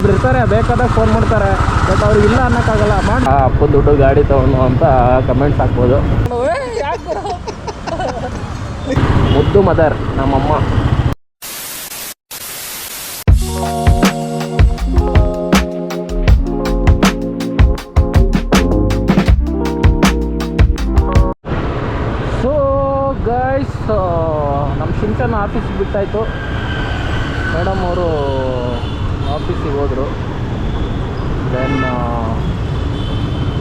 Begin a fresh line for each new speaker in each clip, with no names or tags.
ಕೆಲವೊಬ್ರು ಇರ್ತಾರೆ ಬೇಕಾದಾಗ ಫೋನ್ ಮಾಡ್ತಾರೆ, ಬಟ್ ಅವ್ರಿಗೆ ಇಲ್ಲ ಅನ್ನೋಕ್ಕಾಗಲ್ಲ. ಮಾಡಿ ಅಪ್ಪನ ದುಡ್ಡು ಗಾಡಿ ತೊಗೊಂಡು ಅಂತ ಕಮೆಂಟ್ಸ್ ಹಾಕ್ಬೋದು. ಮುದ್ದು ಮದರ್ ನಮ್ಮಮ್ಮ. ಸೊ ಗೈಸ್, ನಮ್ಮ ಶಿಂಚನ ಆಫೀಸಿಗೆ ಬಿಟ್ಟಾಯಿತು. ಮೇಡಮ್ ಅವರು ಆಫೀಸಿಗೆ ಹೋದರು. ದೆನ್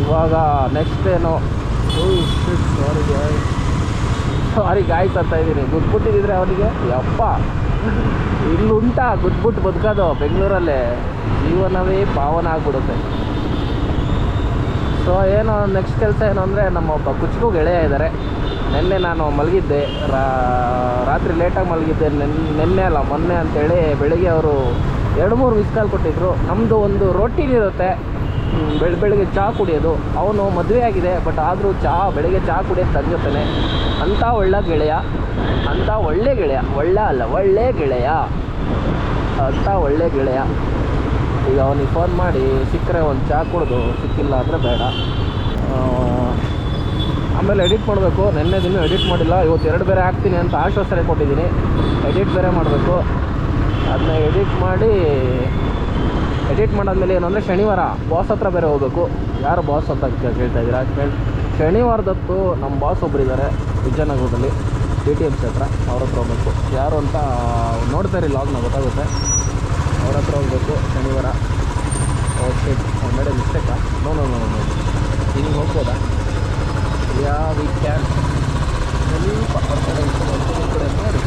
ಇವಾಗ ನೆಕ್ಸ್ಟ್ ಏನು, ಸಾರಿ ಗಾಯ್ಸ್ ಅಂತ ಇದ್ದೀನಿ. ಗುದ್ಬಿಟ್ಟಿದ್ರೆ ಅವನಿಗೆ ಯಪ್ಪ ಇಲ್ಲುಂಟಾ ಗುದ್ಬಿಟ್ಟು ಬದುಕೋದು ಬೆಂಗಳೂರಲ್ಲೇ ಜೀವನವೇ ಪಾವನ ಆಗಿಬಿಡುತ್ತೆ. ಸೊ ಏನು ನೆಕ್ಸ್ಟ್ ಕೆಲಸ ಏನು ಅಂದರೆ, ನಮ್ಮ ಒಬ್ಬ ಕುಚ್ಕು ಗೆಳೆಯ ಇದ್ದಾರೆ. ನಿನ್ನೆ ನಾನು ಮಲಗಿದ್ದೆ, ರಾತ್ರಿ ಲೇಟಾಗಿ ಮಲಗಿದ್ದೆ. ನಿನ್ನೆ ಅಲ್ಲ ಮೊನ್ನೆ ಅಂತೇಳಿ ಬೆಳಿಗ್ಗೆ ಅವರು 2-3 ಮಿಸ್ ಕಾಲ್ ಕೊಟ್ಟಿದ್ದರು. ನಮ್ಮದು ಒಂದು ರೊಟೀನ್ ಇರುತ್ತೆ, ಬೆಳಿಗ್ಗೆ ಚಹಾ ಕುಡಿಯೋದು. ಅವನು ಮದುವೆ ಆಗಿದೆ, ಬಟ್ ಆದರೂ ಬೆಳಿಗ್ಗೆ ಚಹಾ ಕುಡಿಯೋದು ತಂದಿರ್ತಾನೆ. ಅಂಥ ಒಳ್ಳೆ ಗೆಳೆಯ, ಅಂಥ ಒಳ್ಳೆ ಗೆಳೆಯ, ಒಳ್ಳೆ ಗೆಳೆಯ, ಅಂಥ ಒಳ್ಳೆ ಗೆಳೆಯ. ಈಗ ಅವನಿಗೆ ಫೋನ್ ಮಾಡಿ ಸಿಕ್ಕರೆ ಒಂದು ಚಹಾ ಕುಡಿದು, ಸಿಕ್ಕಿಲ್ಲ ಅಂದರೆ ಬೇಡ. ಆಮೇಲೆ ಎಡಿಟ್ ಮಾಡಬೇಕು. ನಿನ್ನೆ ದಿನ ಎಡಿಟ್ ಮಾಡಿಲ್ಲ, ಇವತ್ತು 2 ಬೇರೆ ಹಾಕ್ತೀನಿ ಅಂತ ಆಶ್ವಾಸನೆ ಕೊಟ್ಟಿದ್ದೀನಿ. ಎಡಿಟ್ ಬೇರೆ ಮಾಡಬೇಕು. ಅದನ್ನ ಎಡಿಟ್ ಮಾಡಾದ್ಮೇಲೆ ಏನು ಅಂದರೆ, ಶನಿವಾರ ಬಾಸ್ ಹತ್ರ ಬೇರೆ ಹೋಗಬೇಕು. ಯಾರು ಬಾಸ್ ಅಂತ ಕೇಳ್ತಾ ಇದ್ದೀರಾ? ಶನಿವಾರದತ್ತು ನಮ್ಮ ಬಾಸ್ ಒಬ್ಬರಿದ್ದಾರೆ ವಿಜಯನಗರದಲ್ಲಿ, ATMC ಹತ್ರ. ಅವ್ರ ಹತ್ರ ಹೋಗ್ಬೇಕು. ಯಾರು ಅಂತ ನೋಡ್ತಾ ಇರಿ, ಲಾಗ್ನ ಗೊತ್ತಾಗುತ್ತೆ. ಅವ್ರ ಹತ್ರ ಹೋಗ್ಬೇಕು ಶನಿವಾರ. Okay, madam ಮಿಸ್ಟೇಕಾ? ನೋ ಹಿಂಗೆ ಹೋಗ್ಬೋದಾ? Yeah we can. ಸ್ವಲ್ಪ ಕಡೆ ನೋಡಿ.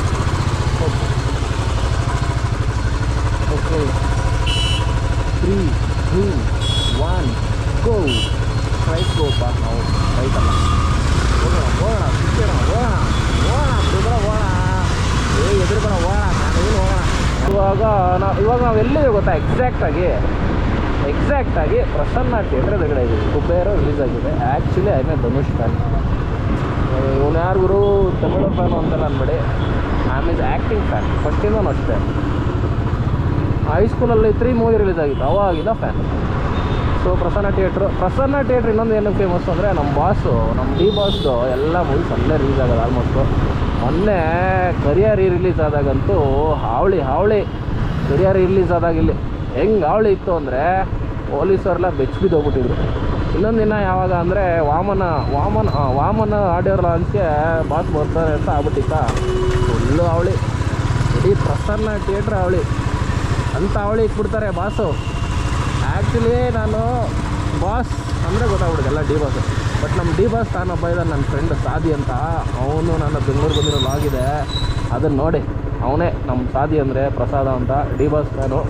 ಓಕೆ, 3, 2, 1 ಗೋ. ರೈಟ್ ಗೋಪ್ಪ. ನಾವು ರೈಟ್ ಅಲ್ಲ, ಹೋಗೋಣ ಎದುರುಗೋಣ, ಹೋಗೋಣ. ಇವಾಗ ನಾವು ಎಲ್ಲಿದೆ ಗೊತ್ತಾ? ಎಕ್ಸಾಕ್ಟಾಗಿ ಪ್ರಸನ್ನ ಥಿಯೇಟರ್ ಎದುರುಗಡೆ ಇದ್ದೀವಿ. ಕುಬೇರೋ ರಿಲೀಸ್ ಆಗಿದೆ. Actually I am Dhanush fan. ಇವನು ಯಾರಿಗೂ ತಮಿಳು ಫ್ಯಾನು ಅಂತೆಲ್ಲ ಅನ್ಬೇಡಿ. I am his acting fan ಫಸ್ಟಿಂದನೂ ಅಷ್ಟೇ. ಹೈಸ್ಕೂಲಲ್ಲಿ 3 ಮೂವಿ ರಿಲೀಸ್ ಆಗಿತ್ತು, ಅವಾಗಿದ್ದ ಫ್ಯಾನ್. ಸೊ ಪ್ರಸನ್ನ ಥಿಯೇಟ್ರ್ ಇನ್ನೊಂದು ಏನು ಫೇಮಸ್ ಅಂದರೆ, ನಮ್ಮ ಬಾಸು, ನಮ್ಮ ಡಿ ಬಾಸ್ದು ಎಲ್ಲ ಮೂವೀಸ್ ಅಲ್ಲೇ ರಿಲೀಸ್ ಆಗೋದು ಆಲ್ಮೋಸ್ಟು. ಮೊನ್ನೆ ಕರಿಯರ್ ರಿಲೀಸ್ ಆದಾಗಂತೂ ಹಾವಳಿ ಕರಿಯರ್ ರಿಲೀಸ್ ಆದಾಗ ಇಲ್ಲಿ ಹೆಂಗೆ ಹಾವಳಿ ಇತ್ತು ಅಂದರೆ, ಪೊಲೀಸರೆಲ್ಲ ಬೆಚ್ಚಿಬಿದ್ದೋಗ್ಬಿಟ್ಟಿದ್ರು. ಇನ್ನೊಂದು ದಿನ ಯಾವಾಗ ಅಂದರೆ, ವಾಮನ ಆಡಿಯೋ ಲಾಂಚ್ಗೆ ಬಾಸ್ ಬರ್ತಾರೆ ಅಂತ ಆಗ್ಬಿಟ್ಟಿತ್ತ. ಫುಲ್ಲು ಹಾವಳಿ, ಇಡೀ ಪ್ರಸನ್ನ ಥಿಯೇಟ್ರ್ ಹಾವಳಿ. ಅಂಥ ಹಾವಳಿ ಇಟ್ಬಿಡ್ತಾರೆ ಬಾಸು. ಆ್ಯಕ್ಚುಲಿ ನಾನು ಬಾಸ್ ಅಂದರೆ ಗೊತ್ತಾಗ್ಬಿಡುತ್ತೆ ಎಲ್ಲ ಡಿ ಬಾಸು. ಬಟ್ ನಮ್ಮ ಡಿ ಬಾಸ್ ತಾನೊಬ್ಬ ಇದ್ದಾನೆ, ನನ್ನ ಫ್ರೆಂಡ್ ಸಾದಿ ಅಂತ. ಅವನು ನಾನು ಬೆಂಗಳೂರು ಬಂದಿರೋ ಲಾಗಿದೆ, ಅದನ್ನು ನೋಡಿ. ಅವನೇ ನಮ್ಮ ಸಾದಿ ಅಂದರೆ ಪ್ರಸಾದ ಅಂತ, ಡಿ ಬಾಸ್ ಫ್ಯಾನು.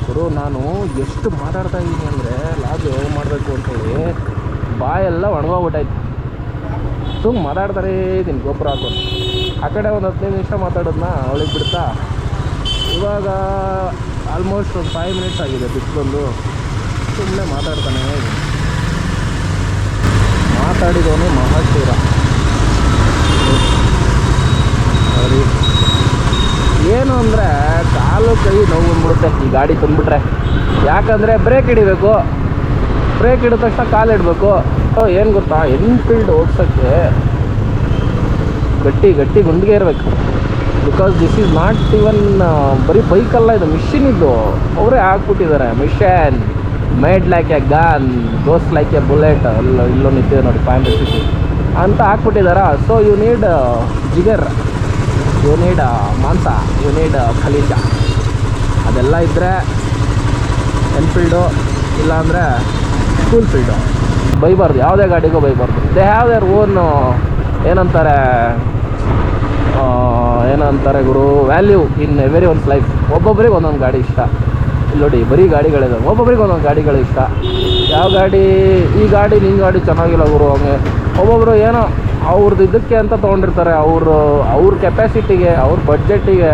ಗುರು, ನಾನು ಎಷ್ಟು ಮಾತಾಡ್ತಾ ಇದ್ದೀನಿ ಅಂದರೆ, ಲಾಗ್ ಮಾಡಬೇಕು ಅಂತೇಳಿ ಬಾಯೆಲ್ಲ ಒಣಗೋಗ್ಬಿಟ್ಟಾಯ್ತು. ಸುಮ್ಮನೆ ಮಾತಾಡ್ತಾರೇ ಇದ್ದೀನಿ ಗೊಬ್ಬರ ಹಾಕೊಂಡು. ಆ ಕಡೆ ಒಂದು 15 ನಿಮಿಷ ಮಾತಾಡೋದನ್ನ ಅವಳಿಗೆ ಬಿಡ್ತಾ. ಇವಾಗ ಆಲ್ಮೋಸ್ಟ್ ಒಂದು 5 ಮಿನಿಟ್ಸ್ ಆಗಿದೆ ಬಿಟ್ಕೊಂಡು. ಸುಮ್ಮನೆ ಮಾತಾಡ್ತಾನೆ ಇದ್ದೀನಿ. ಮಾತಾಡಿದವನು ಮಹಾಶಿವ. ಸರಿ, ಏನು ಅಂದರೆ ಕಾಲು ಕೈ ನೋವು ಬಂದ್ಬಿಡುತ್ತೆ ಈ ಗಾಡಿ ತಂದುಬಿಟ್ರೆ. ಯಾಕಂದರೆ ಬ್ರೇಕ್ ಹಿಡಿಬೇಕು, ಬ್ರೇಕ್ ಹಿಡಿದ ತಕ್ಷಣ ಕಾಲು ಇಡಬೇಕು. ಏನು ಗೊತ್ತಾ, ಎನ್ಫೀಲ್ಡ್ ಓಡಿಸೋಕ್ಕೆ ಗಟ್ಟಿ ಗುಂಡಿಗೆ ಇರಬೇಕು. Because this is not even ಬರೀ ಬೈಕಲ್ಲ, ಇದು ಮಿಷಿನ್. ಇದು ಅವರೇ ಹಾಕ್ಬಿಟ್ಟಿದ್ದಾರೆ. Machine made like a gun, goes like a bullet. ಇಲ್ಲೋ ನಿಂತಿದೆ ನೋಡಿ 500cc ಅಂತ ಹಾಕ್ಬಿಟ್ಟಿದ್ದಾರೆ. So you need jigar, you need mamsa, you need khaleja. ಅದೆಲ್ಲ ಇದ್ದರೆ ಎನ್ಫೀಲ್ಡು, ಇಲ್ಲಾಂದರೆ ಸ್ಕೂಲ್ ಫೀಲ್ಡು. ಬೈಬಾರ್ದು, ಯಾವುದೇ ಗಾಡಿಗೂ ಬೈಬಾರ್ದು. ದೇ ಹ್ಯಾವ್ ದೇರ್ ಓನ್ ಏನಂತಾರೆ ಗುರು, value in every one's life. ಒಬ್ಬೊಬ್ಬರಿಗೆ ಒಂದೊಂದು ಗಾಡಿ ಇಷ್ಟ. ಇಲ್ಲಿ ನೋಡಿ, ಬರೀ ಗಾಡಿಗಳಿದೆ, ಒಬ್ಬೊಬ್ಬರಿಗೆ ಒಂದೊಂದು ಗಾಡಿಗಳು ಇಷ್ಟ. ಯಾವ ಗಾಡಿ, ಈ ಗಾಡಿ ನಿನ್ನ ಗಾಡಿ ಚೆನ್ನಾಗಿಲ್ಲ ಗುರು, ಹಂಗೆ ಒಬ್ಬೊಬ್ಬರು ಏನೋ ಅವ್ರದ್ದು ಇದಕ್ಕೆ ಅಂತ ತೊಗೊಂಡಿರ್ತಾರೆ. ಅವ್ರ ಕೆಪಾಸಿಟಿಗೆ, ಅವ್ರ ಬಡ್ಜೆಟ್ಟಿಗೆ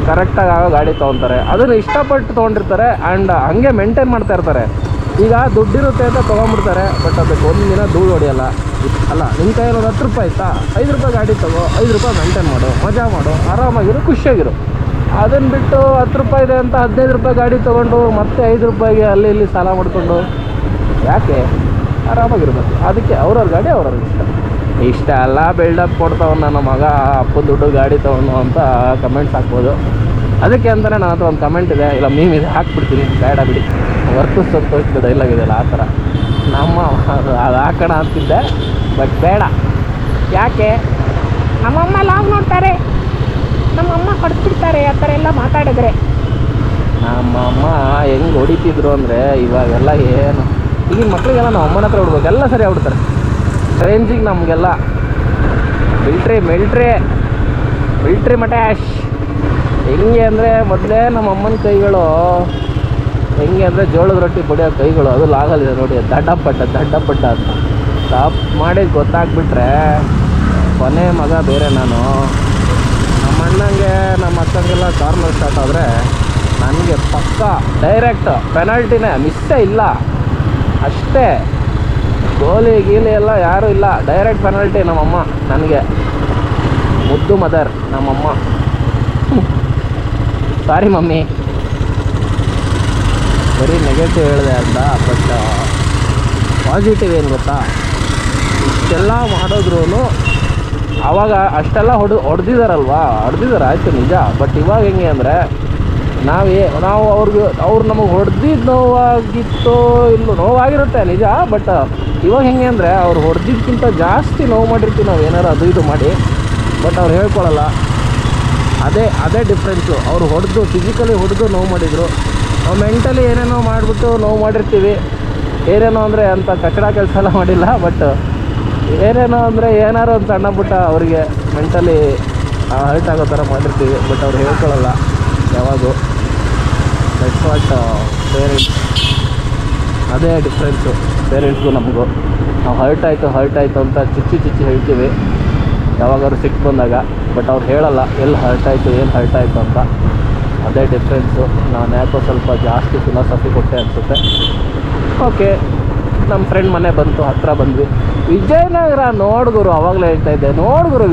ಕರೆಕ್ಟಾಗಿ ಆಗೋ ಗಾಡಿ ತೊಗೊತಾರೆ. ಅದನ್ನು ಇಷ್ಟಪಟ್ಟು ತೊಗೊಂಡಿರ್ತಾರೆ ಆ್ಯಂಡ್ ಹಂಗೆ ಮೇಂಟೈನ್ ಮಾಡ್ತಾ ಇರ್ತಾರೆ. ಈಗ ದುಡ್ಡಿರುತ್ತೆ ಅಂತ ತೊಗೊಂಬಿಡ್ತಾರೆ, ಬಟ್ ಅದಕ್ಕೆ ಒಂದು ದಿನ ಧೂಳು ಹೊಡೆಯಲ್ಲ. ಅಲ್ಲ, ನಿಮ್ಮ ಕೈಯಲ್ಲಿ ಒಂದು 10 ರೂಪಾಯಿ ಆಯ್ತಾ, 5 ರೂಪಾಯಿ ಗಾಡಿ ತೊಗೋ, 5 ರೂಪಾಯಿ ಮೇಂಟೈನ್ ಮಾಡು, ಮಜಾ ಮಾಡು, ಆರಾಮಾಗಿರು, ಖುಷಿಯಾಗಿರು. ಅದನ್ನು ಬಿಟ್ಟು 10 ರೂಪಾಯಿ ಇದೆ ಅಂತ 15 ರೂಪಾಯಿ ಗಾಡಿ ತೊಗೊಂಡು ಮತ್ತೆ 5 ರೂಪಾಯಿಗೆ ಅಲ್ಲಿ ಇಲ್ಲಿ ಸಾಲ ಮಾಡಿಕೊಂಡು ಯಾಕೆ ಆರಾಮಾಗಿರ್ಬೇಕು. ಅದಕ್ಕೆ ಅವ್ರವ್ರ ಗಾಡಿ ಅವ್ರವ್ರಿಗೆ ಇಷ್ಟ ಎಲ್ಲ ಬಿಲ್ಡಪ್ ಕೊಡ್ತಾವ ನನ್ನ ಮಗ ಅಪ್ಪನ ದುಡ್ಡು ಗಾಡಿ ತೊಗೊಂಡು ಅಂತ ಕಮೆಂಟ್ಸ್ ಹಾಕ್ಬೋದು. ಅದಕ್ಕೆ ಅಂತಲೇ ನನ್ನ ಹತ್ರ ಒಂದು ಕಮೆಂಟ್ ಇದೆ, ಇಲ್ಲ ಮೀಮ್ ಇದೆ, ಹಾಕ್ಬಿಡ್ತೀನಿ, ಬೇಡ ಬಿಡಿ. ವರ್ತು ಸಂತೋಷದ ಡೈಲಾಗ್ ಇದೆಯಲ್ಲ ಆ ಥರ ನಮ್ಮ ಅದು ಹಾಕೋಣ ಅಂತಿದ್ದೆ, ಬಟ್ ಬೇಡ. ಯಾಕೆ ನಮ್ಮಮ್ಮ ಲಾಗ್ ನೋಡ್ತಾರೆ, ನಮ್ಮಮ್ಮ ಹೊಡೆದ್ಬಿಡ್ತಾರೆ ಆ ಥರ ಎಲ್ಲ ಮಾತಾಡಿದ್ರೆ. ನಮ್ಮಮ್ಮ ಹೆಂಗೆ ಹೊಡಿತಿದ್ರು ಅಂದರೆ ಇವಾಗೆಲ್ಲ ಏನು ಈಗಿನ ಮಕ್ಕಳಿಗೆಲ್ಲ ನಮ್ಮ ಅಮ್ಮನ ಹತ್ರ ಹೊಡ್ಬೇಕು, ಎಲ್ಲ ಸರಿ ಹೊಡ್ತಾರೆ. ರೇಂಜಿಗೆ ನಮಗೆಲ್ಲ ಮಿಲ್ಟ್ರಿ ಮಟ್ಯಾಶ್. ಹೆಂಗೆ ಅಂದರೆ ಮೊದಲೇ ನಮ್ಮ ಅಮ್ಮನ ಕೈಗಳು ಹೆಂಗೆ ಅಂದರೆ ಜೋಳದ ರೊಟ್ಟಿ ಬಡಿಯೋ ಕೈಗಳು, ಅದು ಲಾಗಲ್ಲಿದೆ ನೋಡಿ, ದಡ್ಡಪಟ್ಟ ಅಂತ ಸ್ಟಾಪ್ ಮಾಡಿ ಗೊತ್ತಾಗ್ಬಿಟ್ರೆ ಕೊನೆ ಮಗ ಬೇರೆ ನಾನು. ನಮ್ಮ ಅಣ್ಣಂಗೆ ನಮ್ಮ ಅಕ್ಕಂಗೆಲ್ಲ ಕಾರ್ನರ್ ಸ್ಟಾರ್ಟ್ ಆದರೆ ನನಗೆ ಪಕ್ಕ ಡೈರೆಕ್ಟ್ ಪೆನಾಲ್ಟಿನೇ, ಮಿಸ್ಸೇ ಇಲ್ಲ, ಅಷ್ಟೇ. ಗೋಲಿ ಗೀಲಿ ಎಲ್ಲ ಯಾರೂ ಇಲ್ಲ, ಡೈರೆಕ್ಟ್ ಪೆನಾಲ್ಟಿ ನಮ್ಮಮ್ಮ. ನನಗೆ ಮುದ್ದು ಮದರ್ ನಮ್ಮಮ್ಮ. ಸಾರಿ ಮಮ್ಮಿ, ಬರೀ ನೆಗೆಟಿವ್ ಹೇಳಿದೆ ಅಂತ. ಬಟ್ ಪಾಸಿಟಿವ್ ಏನು ಗೊತ್ತಾ, ಇಷ್ಟೆಲ್ಲ ಮಾಡಿದ್ರು ಆವಾಗ ಅಷ್ಟೆಲ್ಲ ಹೊಡೆದಿದ್ದಾರೆ ಆಯಿತು ನಿಜ. ಬಟ್ ಇವಾಗ ಹೆಂಗೆ ಅಂದರೆ ನಾವು ಅವ್ರು ನಮಗೆ ಹೊಡೆದಿದ್ದು ನೋವಾಗಿತ್ತೋ ಇಲ್ಲೋ, ನೋವಾಗಿರುತ್ತೆ ನಿಜ. ಬಟ್ ಇವಾಗ ಹೆಂಗೆ ಅಂದರೆ ಅವ್ರು ಹೊಡೆದಿದ್ದಕ್ಕಿಂತ ಜಾಸ್ತಿ ನೋವು ಮಾಡಿರ್ತೀವಿ ನಾವು, ಏನಾರು ಅದು ಇದು ಮಾಡಿ. ಬಟ್ ಅವ್ರು ಹೇಳ್ಕೊಳ್ಳಲ್ಲ, ಅದೇ ಡಿಫ್ರೆನ್ಸು. ಅವ್ರು ಫಿಸಿಕಲಿ ಹೊಡೆದು ನೋವು ಮಾಡಿದರು, ನಾವು ಮೆಂಟಲಿ ಏನೇನೋ ಮಾಡಿಬಿಟ್ಟು ನೋವು ಮಾಡಿರ್ತೀವಿ. ಏನೇನೋ ಅಂದರೆ ಅಂಥ ಕಚಡ ಕೆಲಸ ಎಲ್ಲ ಮಾಡಿಲ್ಲ, ಬಟ್ ಏನೇನೋ ಅಂದರೆ ಏನಾರು ಒಂದು ಸಣ್ಣ ಪುಟ್ಟ ಅವರಿಗೆ ಮೆಂಟಲಿ ಹರ್ಟ್ ಆಗೋ ಥರ ಮಾಡಿರ್ತೀವಿ. ಬಟ್ ಅವ್ರು ಹೇಳ್ಕೊಳ್ಳಲ್ಲ ಯಾವಾಗೂ. That's what parents. ಅದೇ ಡಿಫ್ರೆನ್ಸು ಪೇರೆಂಟ್ಸ್ಗೂ ನಮಗೂ. ನಾವು ಹರ್ಟ್ ಆಯಿತು ಅಂತ ಚುಚ್ಚಿ ಹೇಳ್ತೀವಿ ಯಾವಾಗಾದ್ರು ಸಿಟ್ಟು ಬಂದಾಗ. ಬಟ್ ಅವ್ರು ಹೇಳಲ್ಲ ಎಲ್ಲಿ ಹರ್ಟ್ ಆಯಿತು ಅಂತ. ಅದೇ ಡಿಫ್ರೆನ್ಸು. ನಾನು ಯಾಕೋ ಸ್ವಲ್ಪ ಜಾಸ್ತಿ ಫಿಲಾಸಫಿ ಕೊಟ್ಟೆ ಅನಿಸುತ್ತೆ. ಓಕೆ, ನಮ್ಮ ಫ್ರೆಂಡ್ ಮನೆ ಬಂತು, ಹತ್ತಿರ ಬಂದ್ವಿ. ವಿಜಯನಗರ ನೋಡ್ಗುರು, ಅವಾಗಲೇ ಹೇಳ್ತಾ ಇದ್ದೆ,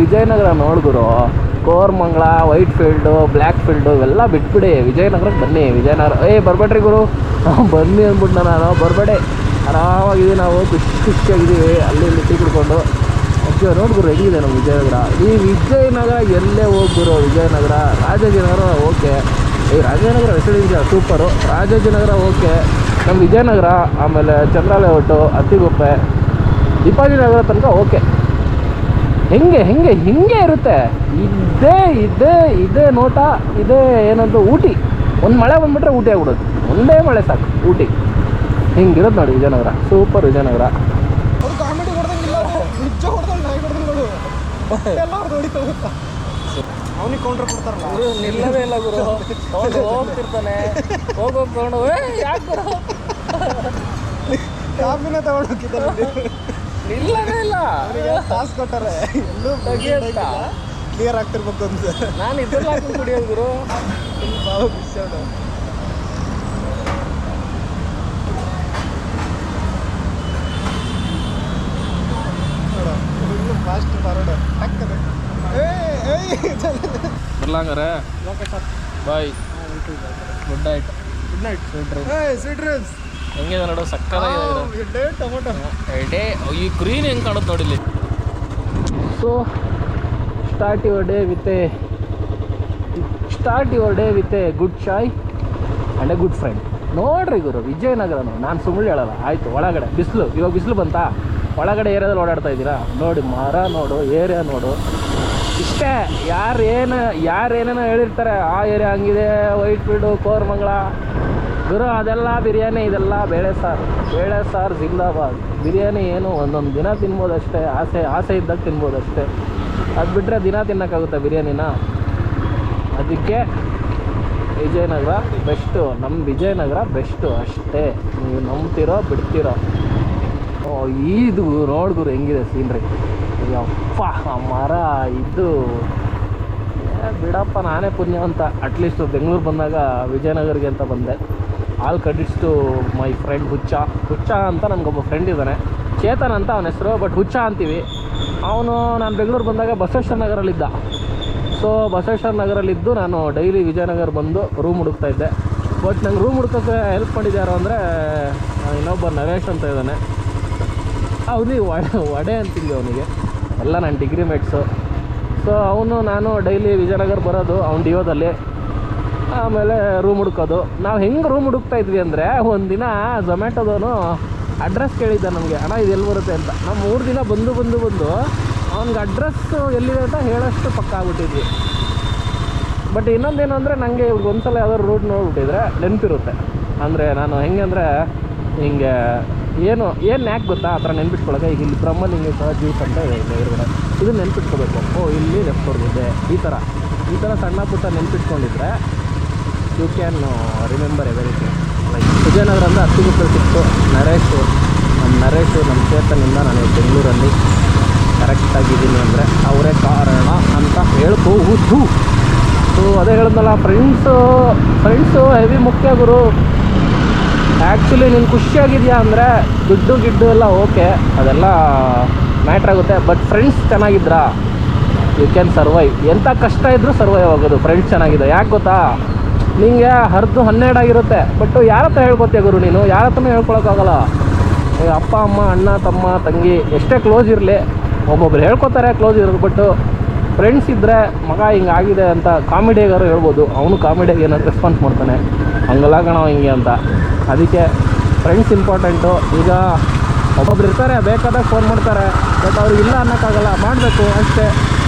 ವಿಜಯನಗರ ನೋಡ್ಗುರು. Koramangala, Whitefield, Blackfield ಇವೆಲ್ಲ ಬಿಟ್ಬಿಡಿ, ವಿಜಯನಗರಕ್ಕೆ ಬನ್ನಿ. ಬರಬೇಡ್ರಿ ಗುರು, ಬನ್ನಿ ಅಂದ್ಬಿಟ್ಟು ನಾನು, ಬರಬೇಡಿ, ಆರಾಮಾಗಿದ್ದೀವಿ ನಾವು, ಖುಷಿಯಾಗಿದ್ದೀವಿ. ಅಲ್ಲಿ ಇಲ್ಲಿ ಟೀ ಕುಡ್ಕೊಂಡು. ನೋಡ್ಗುರು ಹೆಂಗಿದೆ ನಮ್ಮ ವಿಜಯನಗರ. ಈ ವಿಜಯನಗರ ಎಲ್ಲೇ ಹೋಗ್ಗುರು, Vijayanagar, Rajajinagar okay, Rajajinagar residential super, Rajajinagar okay, ನಮ್ಮ ವಿಜಯನಗರ, ಆಮೇಲೆ ಚಂದ್ರಾಲಯ ಒಟ್ಟು, ಅತ್ತಿಗುಪ್ಪೆ, ದೀಪಾಜಿನಗರ ತನಕ ಓಕೆ. ಹಿಂಗೆ ಇರುತ್ತೆ. ಇದೇ ನೋಟ, ಇದೇ ಏನಂತ ಊಟಿ. ಒಂದು ಮಳೆ ಬಂದುಬಿಟ್ರೆ ಊಟಿ ಆಗ್ಬಿಡೋದು, ಒಂದೇ ಮಳೆ ಸಾಕು ಊಟಿ. ಹಿಂಗಿರೋದು ನೋಡಿ ವಿಜಯನಗರ, ಸೂಪರ್ ವಿಜಯನಗರ.
ಅವನಿಗೆ ಕೌಂಟ್ರ್ ಕೊಡ್ತಾರಲ್ಲ,
ನಿಲ್ಲವೇ ಇಲ್ಲ ಗುರು, ಹೋಗ್ತಿರ್ತಾನೆ, ಹೋಗ್ಕೊಂಡು ಯಾಕೆ ಗುರು
ಕಾಫಿನ ತಗೊಂಡು ಹೋಗಿದ್ದಾರೆ,
ನಿಲ್ಲವೇ ಇಲ್ಲ.
ಟಾಸ್ಕ್ ಕೊಟ್ಟಾರೆ, ಎಲ್ಲೂ ಕ್ಲಿಯರ್ ಆಗ್ತಿರ್ಬೇಕು ಅಂತ.
ನಾನು ಇದೆಲ್ಲ ಹಾಕೊಂಡು ಕುಡಿಯೋದು ಗುರು.
ಬಾವು ಬಿಸೋಡು ಫಾಸ್ಟ್ ಫಾರ್ವರ್ಡ್ ಹಾಕ್ತದೆ.
ಬರ್ಲಾಂಗಾರೆ bye, good night.
Sweet dreams
ಹೆಂಗಿದೆ ನೋಡು, ಸಕ್ಕತ್ತಾಗಿದೆ.
ಟೊಮೊಟೊ
ಈ ಗ್ರೀನ್ ಹೆಂಗೆ ಕಾಣುತ್ತೆ ನೋಡಿಲ್ಲಿ. So start your day with a good chai and a good friend. ನೋಡ್ರಿ ಗುರು ವಿಜಯನಗರನು, ನಾನು ಸುಳ್ಳು ಹೇಳಲ್ಲ. ಆಯಿತು, ಒಳಗಡೆ ಇವಾಗ ಬಿಸಿಲು ಬಂತಾ, ಒಳಗಡೆ ಏರಿಯಾದಲ್ಲಿ ಓಡಾಡ್ತಾ ಇದ್ದೀರಾ ನೋಡಿ, ಮರ ನೋಡು, ಏರಿಯಾ ನೋಡು, ಇಷ್ಟೇ. ಯಾರೇನೇನೋ ಹೇಳಿರ್ತಾರೆ, ಆ ಏರಿಯಾ ಹಂಗಿದೆ, ವೈಟ್ ಫೀಲ್ಡು, ಕೋರಮಂಗಲ ಗುರು, ಅದೆಲ್ಲ ಬಿರಿಯಾನಿ, ಇದೆಲ್ಲ ಬೇಳೆ ಸಾರು ಜಿಂದಾಬಾದ್. ಬಿರಿಯಾನಿ ಏನು ಒಂದೊಂದು ದಿನ ತಿನ್ಬೋದಷ್ಟೇ, ಆಸೆ ಇದ್ದಾಗ ತಿನ್ಬೋದಷ್ಟೇ. ಅದು ಬಿಟ್ಟರೆ ದಿನ ತಿನ್ನೋಕ್ಕಾಗುತ್ತೆ ಬಿರಿಯಾನಿನ? ಅದಕ್ಕೆ ವಿಜಯನಗರ ಬೆಸ್ಟು, ನಮ್ಮ ವಿಜಯನಗರ ಬೆಸ್ಟು ಅಷ್ಟೇ. ನೀವು ನಂಬ್ತಿರೋ ಬಿಡ್ತಿರೋ. ಇದು ನೋಡ್ಗುರು ಹೆಂಗಿದೆ ಸೀನ್ರಿ. ಯಪ್ಪ, ಆ ಮರ ಇದು ಬಿಡಪ್ಪ, ನಾನೇ ಪುಣ್ಯವಂತ. ಅಟ್ಲೀಸ್ಟು ಬೆಂಗಳೂರು ಬಂದಾಗ ವಿಜಯನಗರಿಗೆ ಅಂತ ಬಂದೆ. All credits to my friend ಹುಚ್ಚ ಅಂತ. ನನಗೊಬ್ಬ ಫ್ರೆಂಡ್ ಇದ್ದಾನೆ, ಚೇತನ್ ಅಂತ ಅವನ ಹೆಸರು, ಬಟ್ ಹುಚ್ಚ ಅಂತೀವಿ. ಅವನು ನಾನು ಬೆಂಗಳೂರು ಬಂದಾಗ ಬಸವೇಶ್ವರ ನಗರಲ್ಲಿದ್ದ. ಸೊ ಬಸವೇಶ್ವರ ನಗರಲ್ಲಿದ್ದು ನಾನು ಡೈಲಿ ವಿಜಯನಗರ ಬಂದು ರೂಮ್ ಹುಡುಕ್ತಾ ಇದ್ದೆ. ಬಟ್ ನಂಗೆ ರೂಮ್ ಹುಡ್ಕೋಕ್ಕೆ ಹೆಲ್ಪ್ ಮಾಡಿದ್ಯಾರು ಅಂದರೆ ಇನ್ನೊಬ್ಬ ನರೇಶ್ ಅಂತ ಇದ್ದಾನೆ. ಅವನಿಗೆ ವಡೆ ಅಂತಿದ್ವಿ ಅವನಿಗೆ, ಎಲ್ಲ ನನ್ನ ಡಿಗ್ರಿ ಮೇಟ್ಸು. ಸೊ ಅವನು ನಾನು ಡೈಲಿ ವಿಜಯನಗರ ಬರೋದು ಅವ್ನ ಡಿಯೋದಲ್ಲಿ, ಆಮೇಲೆ ರೂಮ್ ಹುಡ್ಕೋದು. ನಾವು ಹೆಂಗೆ ರೂಮ್ ಹುಡುಕ್ತಾ ಇದ್ವಿ ಅಂದರೆ, ಒಂದಿನ ಝೊಮ್ಯಾಟೋದವನು ಅಡ್ರೆಸ್ ಕೇಳಿದ್ದ ನಮಗೆ, ಅಣ್ಣ ಇದು ಎಲ್ಲಿ ಬರುತ್ತೆ ಅಂತ. ನಾವು 3 ದಿನ ಬಂದು ಅವ್ನಿಗೆ ಅಡ್ರೆಸ್ಸು ಎಲ್ಲಿದೆ ಅಂತ ಹೇಳೋಷ್ಟು ಪಕ್ಕ ಆಗ್ಬಿಟ್ಟಿದ್ವಿ. ಬಟ್ ಇನ್ನೊಂದೇನು ಅಂದರೆ, ನನಗೆ ಇವ್ರಿಗೆ ಒಂದ್ಸಲ ಯಾವ್ದಾದ್ರು ರೂಟ್ ನೋಡ್ಬಿಟ್ಟಿದ್ರೆ ನೆನಪಿರುತ್ತೆ. ಅಂದರೆ ನಾನು ಹೆಂಗೆ ಅಂದರೆ, ಹಿಂಗೆ ಏನು ಯಾಕೆ ಗೊತ್ತಾ ಆ ಥರ ನೆನ್ಪಿಟ್ಕೊಳ್ಳೋಕೆ, ಈಗ ಇಲ್ಲಿ ಬ್ರಹ್ಮಲಿಂಗೇಶ್ವರ ಜ್ಯೂಸ್ ಅಂತ ಇದೆ ಎದುರುಗಡೆ, ಇದು ನೆನ್ಪಿಟ್ಕೋಬೇಕು. ಇಲ್ಲಿ ಲೆಫ್ಟ್ ಹೊರಗಿದೆ, ಈ ಥರ ಸಣ್ಣ ಪುಟ್ಟ ನೆನ್ಪಿಟ್ಕೊಂಡಿದ್ರೆ you can remember everything. Like Vijayanagara ಅಂದರೆ 10 ರೂಪಾಯಿ ಸಿಕ್ತು. ನರೇಶು ನಮ್ಮ ಚೇತನಿಂದ ನಾನು ಬೆಂಗಳೂರಲ್ಲಿ ಕರೆಕ್ಟಾಗಿದ್ದೀನಿ ಅಂದರೆ ಅವರೇ ಕಾರಣ ಅಂತ ಹೇಳ್ಕೋಬಹುದು. ಸೊ ಅದೇ ಹೇಳಿದ್ನಲ್ಲ, ಫ್ರೆಂಡ್ಸು ಹೆವಿ ಮುಖ್ಯ ಗುರು. ಆ್ಯಕ್ಚುಲಿ ನೀನು ಖುಷಿಯಾಗಿದೆಯಾ ಅಂದರೆ ದುಡ್ಡು ಎಲ್ಲ ಓಕೆ, ಅದೆಲ್ಲ ಮ್ಯಾಟ್ರಾಗುತ್ತೆ. ಬಟ್ ಫ್ರೆಂಡ್ಸ್ ಚೆನ್ನಾಗಿದ್ರಾ ಯು ಕ್ಯಾನ್ ಸರ್ವೈವ್. ಎಂಥ ಕಷ್ಟ ಇದ್ದರೂ ಸರ್ವೈವ್ ಆಗೋದು ಫ್ರೆಂಡ್ಸ್ ಚೆನ್ನಾಗಿದೆ. ಯಾಕೆ ಗೊತ್ತಾ, ನಿಂಗೆ 10-12 ಆಗಿರುತ್ತೆ, ಬಟ್ ಯಾರ ಹತ್ರ ಹೇಳ್ಕೊತೀಯ ಗುರು ನೀನು? ಯಾರ ಹತ್ರನೂ ಹೇಳ್ಕೊಳಕ್ಕಾಗಲ್ಲ. ಅಪ್ಪ ಅಮ್ಮ ಅಣ್ಣ ತಮ್ಮ ತಂಗಿ ಎಷ್ಟೇ ಕ್ಲೋಸ್ ಇರಲಿ, ಒಬ್ಬೊಬ್ರು ಹೇಳ್ಕೊತಾರೆ ಕ್ಲೋಸ್ ಇರೋದು. ಬಟ್ ಫ್ರೆಂಡ್ಸ್ ಇದ್ದರೆ ಮಗ ಹಿಂಗಾಗಿದೆ ಅಂತ ಕಾಮಿಡಿಯಾಗಾರು ಹೇಳ್ಬೋದು. ಅವನು ಕಾಮಿಡಿಯಾಗಿ ಏನಾದ್ರು ರೆಸ್ಪಾನ್ಸ್ ಮಾಡ್ತಾನೆ, ಹಂಗಲ್ಲ ಕಣೋ ಹಿಂಗೆ ಅಂತ. ಅದಕ್ಕೆ ಫ್ರೆಂಡ್ಸ್ ಇಂಪಾರ್ಟೆಂಟು. ಈಗ ಒಬ್ಬೊಬ್ರು ಇರ್ತಾರೆ, ಬೇಕಾದಾಗ ಫೋನ್ ಮಾಡ್ತಾರೆ, ಬಟ್ ಅವ್ರಿಗಿಲ್ಲ ಅನ್ನೋಕ್ಕಾಗಲ್ಲ, ಮಾಡಬೇಕು ಅಷ್ಟೇ.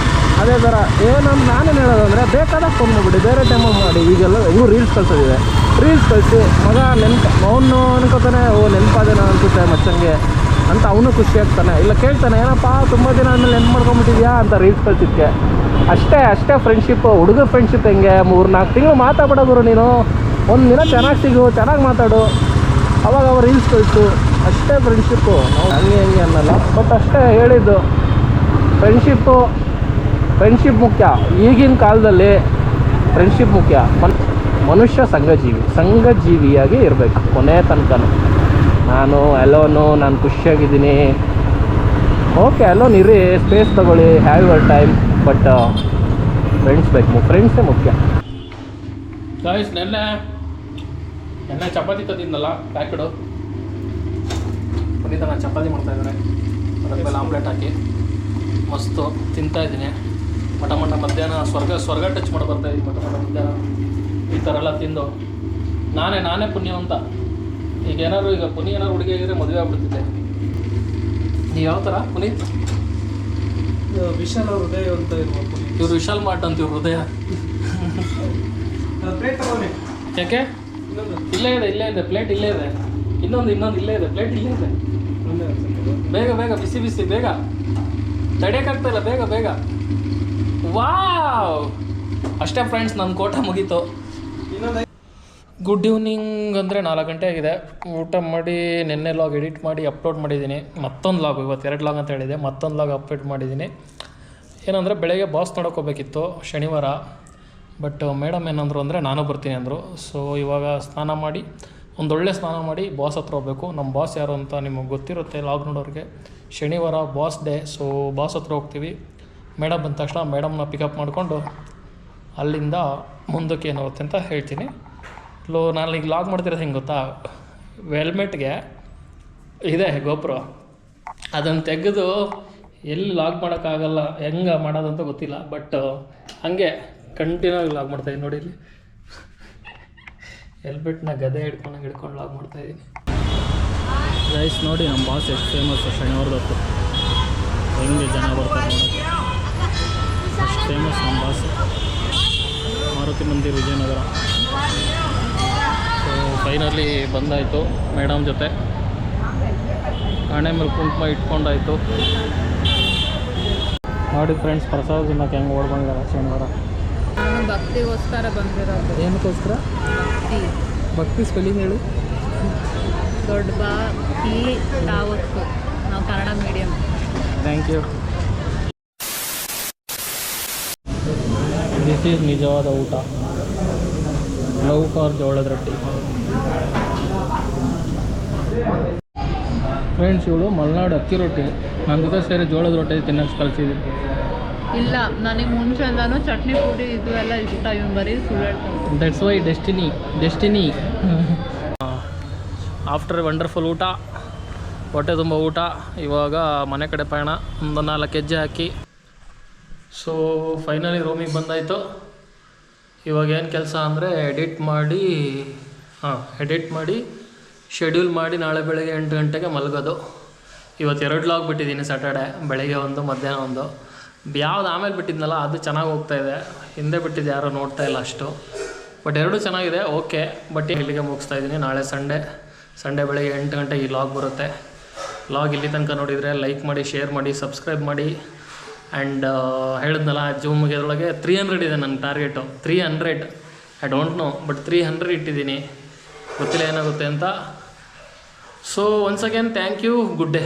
ಅದೇ ಥರ ನಾನೇನು ಹೇಳೋದಂದರೆ, ಬೇಕಾದಾಗ ಫೋನ್ ಮಾಡಿಬಿಡಿ, ಬೇರೆ ಟೈಮಲ್ಲಿ ಮಾಡಿ. ಈಗೆಲ್ಲ ಹೆಂಗೂ ರೀಲ್ಸ್ ಕಳ್ಸೋದಿದೆ, ರೀಲ್ಸ್ ಕಳಿಸಿ ಮಗ ಅವನು ಅನ್ಕೋತಾನೆ, ನೆನಪಾದೇನೋ ಅನ್ಸುತ್ತೆ ಮಚ್ಚಂಗೆ ಅಂತ ಅವನು ಖುಷಿ ಆಗ್ತಾನೆ. ಇಲ್ಲ ಕೇಳ್ತಾನೆ, ಏನಪ್ಪ ತುಂಬ ದಿನ ಆದಮೇಲೆ ನೆನ್ಪು ಮಾಡ್ಕೊಂಬಿಟ್ಟಿದ್ಯಾ ಅಂತ ರೀಲ್ಸ್ ಕಳ್ಸಿದ್ಕೆ. ಅಷ್ಟೇ ಫ್ರೆಂಡ್ಶಿಪ್ಪು. ಹುಡುಗರ ಫ್ರೆಂಡ್ಶಿಪ್ ಹೆಂಗೆ 3-4 ತಿಂಗಳು ಮಾತಾಡ್ಬಿಡೋರು ನೀನು. ಒಂದು ದಿನ ಚೆನ್ನಾಗಿ ಸಿಗು, ಚೆನ್ನಾಗಿ ಮಾತಾಡು, ಅವಾಗ ರೀಲ್ಸ್ ಕಳಿಸು, ಅಷ್ಟೇ ಫ್ರೆಂಡ್ಶಿಪ್ಪು. ನಾವು ಹಂಗೆ ಅನ್ನಲ್ಲ, ಬಟ್ ಅಷ್ಟೇ ಹೇಳಿದ್ದು. ಫ್ರೆಂಡ್ಶಿಪ್ ಮುಖ್ಯ. ಈಗಿನ ಕಾಲದಲ್ಲಿ ಫ್ರೆಂಡ್ಶಿಪ್ ಮುಖ್ಯ. ಮನುಷ್ಯ ಸಂಘಜೀವಿಯಾಗಿ ಇರಬೇಕು ಕೊನೆ ತನಕ. ನಾನು ನಾನು ಖುಷಿಯಾಗಿದ್ದೀನಿ, ಓಕೆ ಅಲೋನ್ ಇರಿ, ಸ್ಪೇಸ್ ತೊಗೊಳ್ಳಿ, have your time. But friends ಬೇಕು, ಫ್ರೆಂಡ್ಸೇ ಮುಖ್ಯ. ಗಾಯ್ಸ್, ನೆನ್ನೆ ಚಪಾತಿ ತಂದಿದ್ನಲ್ಲ ಪ್ಯಾಕೆಡು, ಪುನೀತ ನಾನು ಚಪಾತಿ ಮಾಡ್ತಾಯಿದ್ದಾರೆ, ಅದ್ರ ಮೇಲೆ ಆಮ್ಲೆಟ್ ಹಾಕಿ ಮಸ್ತು ತಿಂತಾಯಿದ್ದೀನಿ. ಮಠ ಮಧ್ಯಾಹ್ನ ಸ್ವರ್ಗ ಟಚ್ ಮಾಡಿ ಬರ್ತಾಯಿದ್ದೀನಿ. ಮಠ ಮಧ್ಯಾಹ್ನ ಈ ಥರ ಎಲ್ಲ ತಿಂದು ನಾನೇ ಪುಣ್ಯವಂತ. ಈಗ ಪುನಿ ಏನಾದ್ರು ಹುಡುಗಿ ಆಗಿದ್ರೆ ಮದುವೆ ಆಗ್ಬಿಡ್ತಿದ್ದೆ. ನೀವು ಯಾವ ಥರ ಪುನೀತ್?
ವಿಶಾಲ್ ಹೃದಯ ಅಂತ ಇರುವ
ಇವ್ರು ವಿಶಾಲ್ ಮಾರ್ಟ್ ಅಂತ ಇವ್ರು ಹೃದಯ. ಯಾಕೆ? ಇಲ್ಲೇ ಇದೆ ಪ್ಲೇಟ್, ಇಲ್ಲೇ ಇದೆ. ಇನ್ನೊಂದು ಇಲ್ಲೇ ಇದೆ ಪ್ಲೇಟ್, ಇಲ್ಲೇ ಇದೆ. ಬೇಗ ಬಿಸಿ ಬೇಗ, ತಡೆಯೋಕ್ಕಾಗ್ತಾಯಿಲ್ಲ, ಬೇಗ. ವಾವ್, ಅಷ್ಟೇ ಫ್ರೆಂಡ್ಸ್, ನನ್ನ ಕೋಟ ಮುಗೀತು. Good evening. ಅಂದರೆ 4 ಗಂಟೆ ಆಗಿದೆ. ಊಟ ಮಾಡಿ ನೆನ್ನೆ ಲಾಗ್ ಎಡಿಟ್ ಮಾಡಿ ಅಪ್ಲೋಡ್ ಮಾಡಿದ್ದೀನಿ. ಮತ್ತೊಂದು ಲಾಗ್, ಇವತ್ತು 2 ಲಾಗ್ ಅಂತ ಹೇಳಿದೆ, ಮತ್ತೊಂದು ಲಾಗ್ ಅಪ್ಲೋಡ್ ಮಾಡಿದ್ದೀನಿ. ಏನಂದರೆ ಬೆಳಗ್ಗೆ ಬಾಸ್ ನೋಡೋಕೋಬೇಕಿತ್ತು ಶನಿವಾರ. ಬಟ್ ಮೇಡಮ್ ಏನಂದರು ಅಂದರೆ ನಾನು ಬರ್ತೀನಿ ಅಂದರು. ಸೊ ಇವಾಗ ಒಂದೊಳ್ಳೆ ಸ್ನಾನ ಮಾಡಿ ಬಾಸ್ ಹತ್ರ ಹೋಗಬೇಕು. ನಮ್ಮ ಬಾಸ್ ಯಾರು ಅಂತ ನಿಮಗೆ ಗೊತ್ತಿರುತ್ತೆ ಲಾಗ್ ನೋಡೋರಿಗೆ. ಶನಿವಾರ ಬಾಸ್ ಡೇ. ಸೊ ಬಾಸ್ ಹತ್ರ ಹೋಗ್ತೀವಿ. ಮೇಡಮ್ ಬಂದ ತಕ್ಷಣ ಮೇಡಮ್ನ ಪಿಕಪ್ ಮಾಡಿಕೊಂಡು ಅಲ್ಲಿಂದ ಮುಂದಕ್ಕೆ ಏನಾಗುತ್ತೆ ಅಂತ ಹೇಳ್ತೀನಿ. ನಾನು ಈಗ ಲಾಗ್ ಮಾಡ್ತಿರೋದು ಹೆಂಗೆ ಗೊತ್ತಾ, ಹೆಲ್ಮೆಟ್ಗೆ ಇದೆ ಗೋಪುರ, ಅದನ್ನು ತೆಗೆದು ಎಲ್ಲಿ ಲಾಗ್ ಮಾಡೋಕ್ಕಾಗಲ್ಲ, ಹೆಂಗೆ ಮಾಡೋದಂತ ಗೊತ್ತಿಲ್ಲ. ಬಟ್ ಹಾಗೆ ಕಂಟಿನ್ಯೂ ಆಗಿ ಲಾಗ್ ಮಾಡ್ತಾಯಿದ್ದೀನಿ. ನೋಡಿ ಇಲ್ಲಿ ಹೆಲ್ಮೆಟ್ನ ಗದೆ ಹಿಡ್ಕೊಂಡು ಲಾಗ್ ಮಾಡ್ತಾಯಿದ್ದೀನಿ. ಗೈಸ್ ನೋಡಿ ನಮ್ಮ ಬಾಸ್ ಎಷ್ಟು ಫೇಮಸ್ಸು ಶನಿವಾರದ ಹೊತ್ತು, ಹೆಂಗೆ ಜನ ಬರ್ತಾರೆ ನೋಡೋಕ್ಕೆ. ಅಷ್ಟು ಫೇಮಸ್ ನಮ್ಮ ಬಾಸ್. ಮಾರುತಿ ಮಂದಿರ ವಿಜಯನಗರ. ಸೊ ಫೈನಲಿ ಬಂದಾಯಿತು ಮೇಡಮ್ ಜೊತೆ. ಹಣೆ ಮೇಲೆ ಕುಂಕುಮ ಇಟ್ಕೊಂಡಾಯಿತು. ನೋಡಿ ಫ್ರೆಂಡ್ಸ್, ಪ್ರಸಾದ ತಿನ್ನೋಕೆ ಹೆಂಗೆ ಓಡ್ಬಂದಿದ್ದಾರೆ ಶನಿವಾರ.
ನಾನು ಭಕ್ತಿಗೋಸ್ಕರ ಬಂದಿರೋದು.
ಏನಕ್ಕೋಸ್ಕರ? ಭಕ್ತಿ ಸ್ಪೆಲ್ಲಿಂಗ್ ಹೇಳಿ.
ದೊಡ್ಡ ಬಾಕಿ ತಾವತ್ತು. ನಾವು Kannada medium.
Thank you. This is ನಿಜವಾದ ಊಟ. ಲೌಕಾರ್ ಜೋಳದ ರೊಟ್ಟಿ. ಫ್ರೆಂಡ್ಸ್, ಇವಳು ಮಲೆನಾಡು ಅಕ್ಕಿ ರೊಟ್ಟಿ ನನ್ನ ಜೊತೆ ಸೇರಿ ಜೋಳದ ರೊಟ್ಟಿ ತಿನ್ನೋಕ್ಕೆ ಕಲಿಸಿದ್ದೀನಿ.
ಇಲ್ಲ, ನನಗೆ ಮುಂಚೆಯಿಂದನೂ ಚಟ್ನಿ ಪುಡಿ ಇದು ಎಲ್ಲ ಇಷ್ಟ. ಇವ್ನು ಬರೀ ಸುಳ್ಳು ಹೇಳ್ತಾನೆ.
That's why destiny after wonderful ಊಟ, ಹೊಟ್ಟೆ ತುಂಬ ಊಟ. ಇವಾಗ ಮನೆ ಕಡೆ ಪಯಣ, ಒಂದು 4 ಹೆಜ್ಜೆ ಹಾಕಿ. ಸೊ ಫೈನಲಿ ರೂಮಿಗೆ ಬಂದಾಯಿತು. ಇವಾಗ ಏನು ಕೆಲಸ ಅಂದರೆ ಎಡಿಟ್ ಮಾಡಿ ಶೆಡ್ಯೂಲ್ ಮಾಡಿ ನಾಳೆ ಬೆಳಗ್ಗೆ 8 ಗಂಟೆಗೆ ಮಲಗೋದು. ಇವತ್ತು 2 ವ್ಲಾಗ್ ಬಿಟ್ಟಿದ್ದೀನಿ. ಸ್ಯಾಟರ್ಡೆ ಬೆಳಗ್ಗೆ ಒಂದು, ಮಧ್ಯಾಹ್ನ ಒಂದು. ಯಾವ್ದು ಆಮೇಲೆ ಬಿಟ್ಟಿದ್ನಲ್ಲ ಅದು ಚೆನ್ನಾಗಿ ಹೋಗ್ತಾಯಿದೆ. ಹಿಂದೆ ಬಿಟ್ಟಿದ್ದು ಯಾರೂ ನೋಡ್ತಾ ಇಲ್ಲ ಅಷ್ಟು. ಬಟ್ 2 ಚೆನ್ನಾಗಿದೆ, ಓಕೆ. ಬಟ್ ಇಲ್ಲಿಗೆ ಮುಗಿಸ್ತಾ ಇದ್ದೀನಿ. ನಾಳೆ ಸಂಡೇ ಬೆಳಗ್ಗೆ 8 ಗಂಟೆಗೆ ಈ ವ್ಲಾಗ್ ಬರುತ್ತೆ. ವ್ಲಾಗ್ ಇಲ್ಲಿ ತನಕ ನೋಡಿದರೆ ಲೈಕ್ ಮಾಡಿ, ಶೇರ್ ಮಾಡಿ, ಸಬ್ಸ್ಕ್ರೈಬ್ ಮಾಡಿ. ಆ್ಯಂಡ್ ಹೇಳಿದ್ನಲ್ಲ, ಜೂನ್ ಮುಗಿಯೋದ್ರೊಳಗೆ 300 ಇದೆ ನನ್ನ target. 300 I don't know, but 300 ಇಟ್ಟಿದ್ದೀನಿ. ಗೊತ್ತಿಲ್ಲ ಏನಾಗುತ್ತೆ ಅಂತ. So once again thank you, good day.